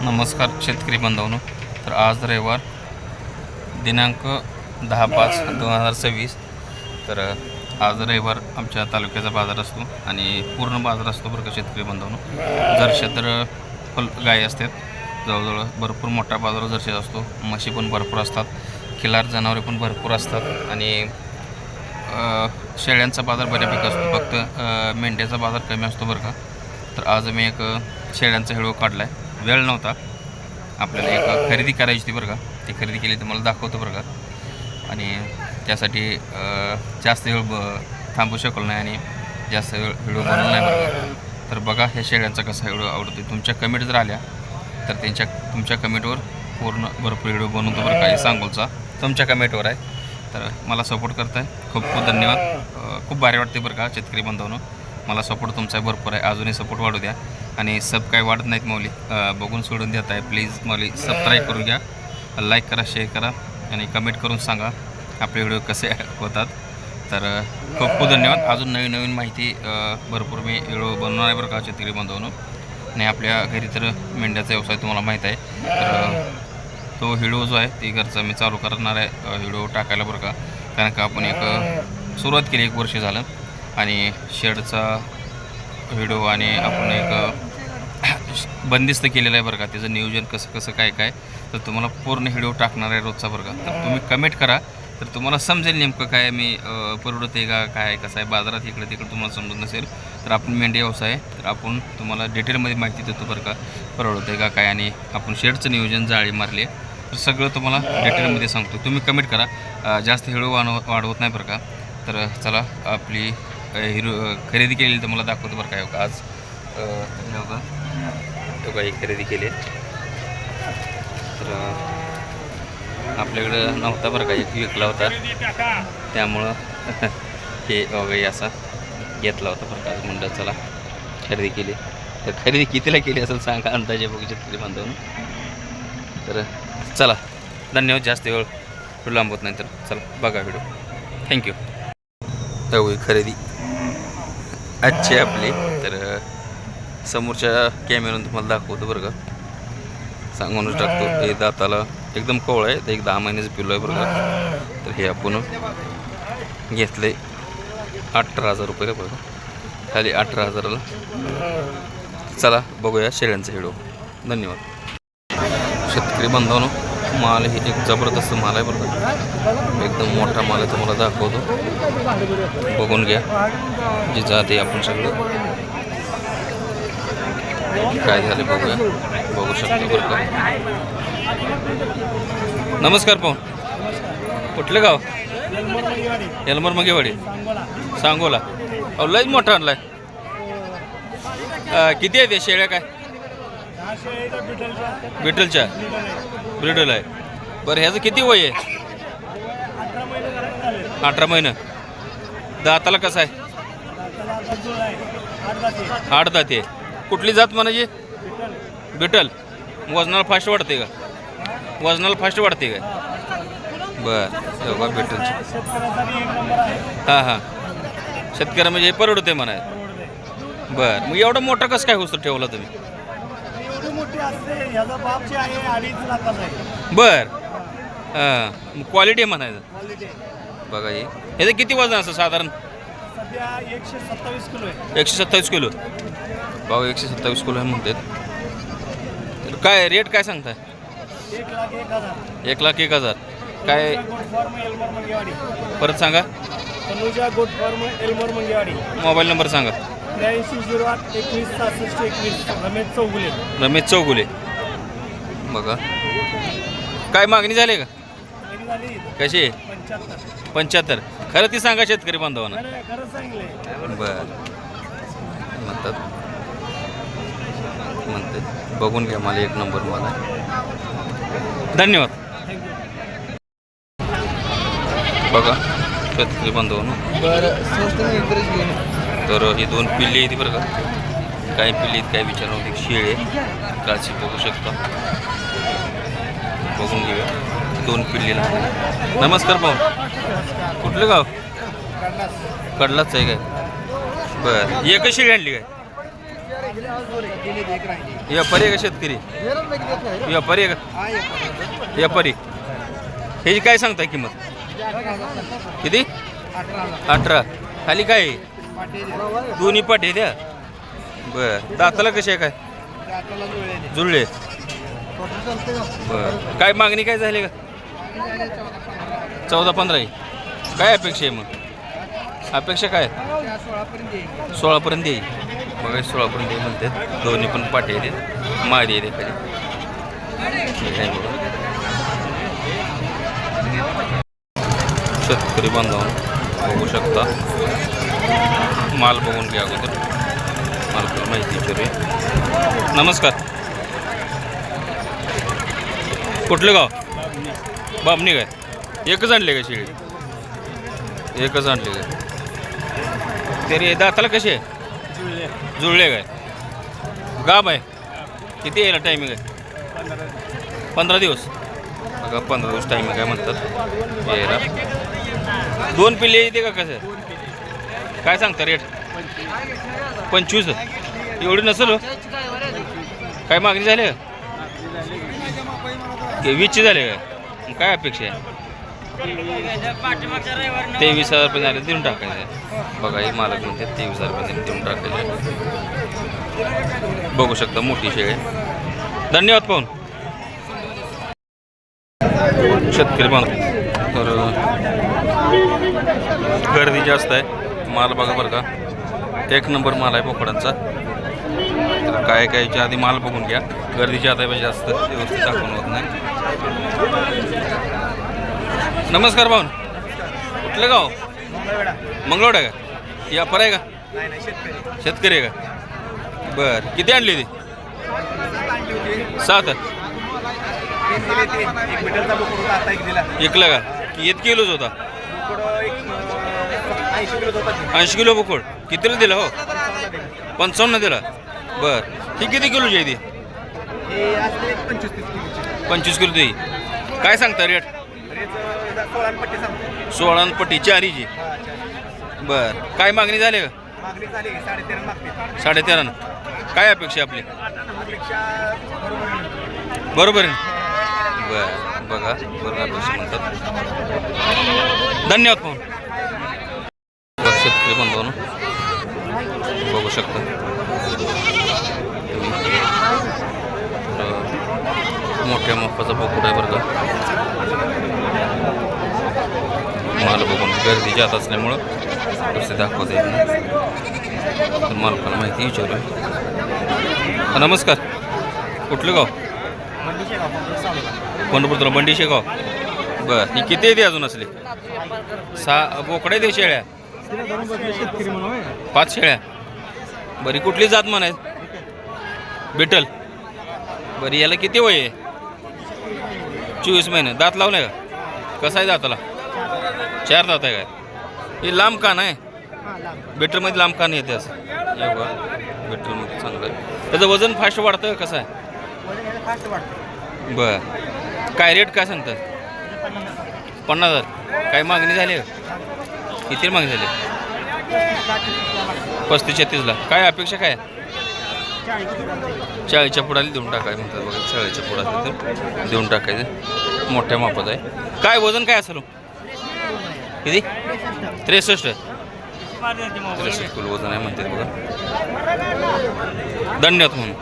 नमस्कार शेतकरी बांधवांनो. तर आज रविवार दिनांक 10/5/2026. तर आज रविवार आमच्या तालुक्याचा बाजार असतो आणि पूर्ण बाजार असतो बरं का शेतकरी बांधवांनो. जर्शे तर फुल गायी असतात, जवळजवळ भरपूर मोठा बाजार जर्शे असतो. म्हशी पण भरपूर असतात, खिलार जनावरे पण भरपूर असतात आणि शेळ्यांचा बाजार बऱ्यापैकी असतो. फक्त मेंढ्याचा बाजार कमी असतो बरं का. तर आज मी एक शेळ्यांचा व्हिडिओ काढला आहे. वेळ नव्हता, आपल्याला एक खरेदी करायची होती बरं का. ती खरेदी केली तर मला दाखवतो बरं का. आणि त्यासाठी जास्त वेळ थांबू शकलो नाही आणि जास्त वेळ व्हिडिओ बनवला नाही बरं का. तर बघा ह्या शेळ्यांचा कसा व्हिडिओ आवडतो. तुमच्या कमेंट जर आल्या तर तुमच्या कमेंटवर पूर्ण भरपूर व्हिडिओ बनवतो बरं का. हे सांगोलचा तुमच्या कमेंटवर आहे. तर मला सपोर्ट करताय, खूप खूप धन्यवाद. खूप भारी वाटते बरं का शेतकरी बांधवांनो. मला सपोर्ट तुमचा भरपूर आहे, अजूनही सपोर्ट वाढू द्या. आणि सब काय वाढत नाहीत माऊली, बघून सोडून देत आहे. प्लीज माऊली सबस्क्राईब करून घ्या, लाईक करा, शेअर करा आणि कमेंट करून सांगा आपले व्हिडिओ कसे होतात. तर खूप खूप धन्यवाद. अजून नवीन नवीन माहिती भरपूर मी व्हिडिओ बनवणार आहे बरं का शेतकरी बांधवांनो. आणि आपल्या घरी तर मेंढ्याचा व्यवसाय तुम्हाला माहीत आहे. तर तो व्हिडिओ जो आहे ते घरचा मी चालू करणार आहे व्हिडिओ टाकायला बरं का. कारण का आपण एक सुरुवात केली, 1 वर्ष झालं. आणि शेडचा व्हिडिओ आणि आपण एक बंदिस्त केलेलं आहे बरं का. त्याचं नियोजन कसं कसं काय काय तर तुम्हाला पूर्ण व्हिडिओ टाकणार आहे रोजचा बरं का. तर तुम्ही कमेंट करा तर तुम्हाला समजेल नेमकं काय मी परवडते का काय कसं आहे बाजारात. इकडे तिकडे तुम्हाला समजत नसेल तर आपण मेंढी व्यवसाय तर आपण तुम्हाला डिटेलमध्ये माहिती देतो बरं का. परवडते का काय आणि आपण शेडचं नियोजन जाळी मारली तर सगळं तुम्हाला डिटेलमध्ये सांगतो. तुम्ही कमेंट करा, जास्त व्हिडिओ वाढवत नाही बरं का. तर चला आपली खरेदी केलेली तर मला दाखवतो बरं काय. आज तो काही खरेदी केली तर आपल्याकडं नव्हता बरं का. एक विकला होता त्यामुळं हे वगैरे असा घेतला होता बरं का. म्हणलं चला खरेदी केली. तर खरेदी कितीला केली असेल सांगा अंदाजे, बघू शेतकरी बांधवून. तर चला धन्यवाद. जास्त वेळ लांबवत नाही तर चला बघा व्हिडिओ. थँक्यू. तर खरेदी आजची आपली तर समोरच्या कॅमेऱ्यावरून तुम्हाला दाखवतो बरं का. सांगूनच टाकतो. हे दाताला एकदम कवळ आहे, ते एक 10 महिन्याचं पिल्लू आहे बरं का. तर हे आपण घेतलं आहे 18,000 रुपये बरं का. खाली 18,000ला. चला बघूया शेळ्यांचा व्हिडिओ. धन्यवाद. शेतकरी बांधवांनो, माल ही एक जबरदस्त माल आहे बरं का. एकदम मोठा माल आहे, तुम्हाला दाखवतो, बघून घ्या. जे जाते आपण सगळं काय झाले बघूया, बघू शकतो बरं का. नमस्कार पाहून. कुठलं गाव? यलमर मंगेवाडी, सांगोला. अहो लयच मोठा आणलाय. किती आहे ते शेळ्या? काय बिटलच्या ब्रिडल आहे बरं. ह्याचं किती वय आहे? 18 महिने. दाताला कसं आहे? 8 दाते. कुठली जात म्हणायची? बिटल. वजनाला फास्ट वाढते का? वजनाला फास्ट वाढते का? बरं बघा बिटलची. हां हां, शेतकऱ्या म्हणजे परवडते म्हणाय. बरं मग एवढं मोठं कसं काय होतं ठेवला तुम्ही? बर हां, क्वालिटी म्हणायचं. बघा हे ह्याचं किती वजन असं साधारण? 127 किलो. भाऊ 127 किलो आहे म्हणतात. काय रेट काय सांगताय? 1,01,000. काय परत सांगा. मोबाईल नंबर सांगा. 8308216621. रमेश चौगुले. बघा काय मागणी झाली का? कशी आहे? 75. खरं ती सांगा शेतकरी बांधवांना. बर म्हणते बघून घ्या. मला 1 नंबर मला. धन्यवाद. बघा शेतकरी बांधवांनो, तर ही 2 पिल्ली आहेत बरं का. काही पिल्ली आहेत, काही विचारणार एक शेळी आहे काची, बघू शकता. बघून घेऊया 2 पिल्लीला. नमस्कार भाऊ. कुठलं गाव? कडलाच आहे काय? बरं एकच शेळी आणली काय? व्यापारी आहे का शेतकरी व्यापारी आहे का व्यापारी ह्याची काय सांगताय किंमत किती 18 खाली काय आहे? दोन्ही पाटे द्या बर दाताला कसे आहे काय जुळले बर काय मागणी काय झाली का 14-15 आहे काय अपेक्षा आहे मग अपेक्षा काय 16पर्यंत येईल बघा 16पर्यंत येईल म्हणते दोन्ही पण पाटे आहेत मादी आहे खाली काय बघा शेतकरी बांधवांनो बघू शकता माल बघून घ्या अगोदर मालकाला माहिती विचारूया नमस्कार कुठलं गाव बामणी काय एकच आणले का शेळी एकच आणले काय तरी दाताला कसे आहे जुळले काय गाब आहे किती यायला टायमिंग आहे 15 दिवस बघा 15 दिवस टायमिंग आहे म्हणतात यायला 2 पिल्ले येते का कसं काय सांगता रेट 25 एवढी नसेल काय मागणी झाली का 20ची झाली काय काय अपेक्षा आहे 23,000 रुपये झाले देऊन टाकायचे बघा हे मालक म्हणते 23,000 रुपये देऊन टाकायचे बघू शकता मोठी शेळी धन्यवाद पाहून शेतकरी बांधव तर गर्दी जास्त आहे माल बघा बरं का 1 नंबर माल आहे बोकडांचा तर काय कायच्या आधी माल बघून घ्या गर्दीची आता जास्त व्यवस्थित दाखवून होत नाही नमस्कार भाऊन कुठलं गाव मंगळवाड आहे का व्यापार आहे का शेतकरी आहे का बर किती आणली ती 7 एकला का किती किलोच होता 80 किलो बोकड कितीला दिला हो 55 दिला बर ही किती किलोची आहे ती 25 किलो ती काय सांगता रेट 16 पट्टी 4ची बर काय मागणी झाली का 13.5 काय अपेक्षा आपली बरोबर आहे बर बघा बरोबर अपेक्षा म्हणतात धन्यवाद पाहून शेतकरी बांधवांनो बघू शकता मोठ्या मापाचा बोकड आहे बरं का माल बघून गर्दी जात असल्यामुळं दुसरे दाखवता येत नाही तर मालकाला माहिती विचारूया नमस्कार कुठलं गाव पंढरपूर तुला बंडी शेगाव बर ही किती येते अजून असले 6 बोकडे दे शेळ्या 5 शेळ्या बरी कुठली जात म्हणाय बिटल बरी याला किती वय आहे 24 महिने दात लावलाय का कसा आहे दाताला 4 दात आहे काय हे लांब कान आहे बेटरमध्ये लांब कान येते असं बेटरमध्ये चांगलं आहे त्याचं वजन फास्ट वाढतं कसं आहे बर काय रेट काय सांगतात 50,000 काय मागणी झाली किती मागणी झाली 35-36ला काय अपेक्षा काय 40च्या पुढाली देऊन टाकायचं म्हणतात बघा 40च्या पुढा देऊन टाकायचं मोठ्या मापाचं आहे काय वजन काय असेल किती 63 किलो वजन आहे म्हणतात बघा धन्यवाद म्हणून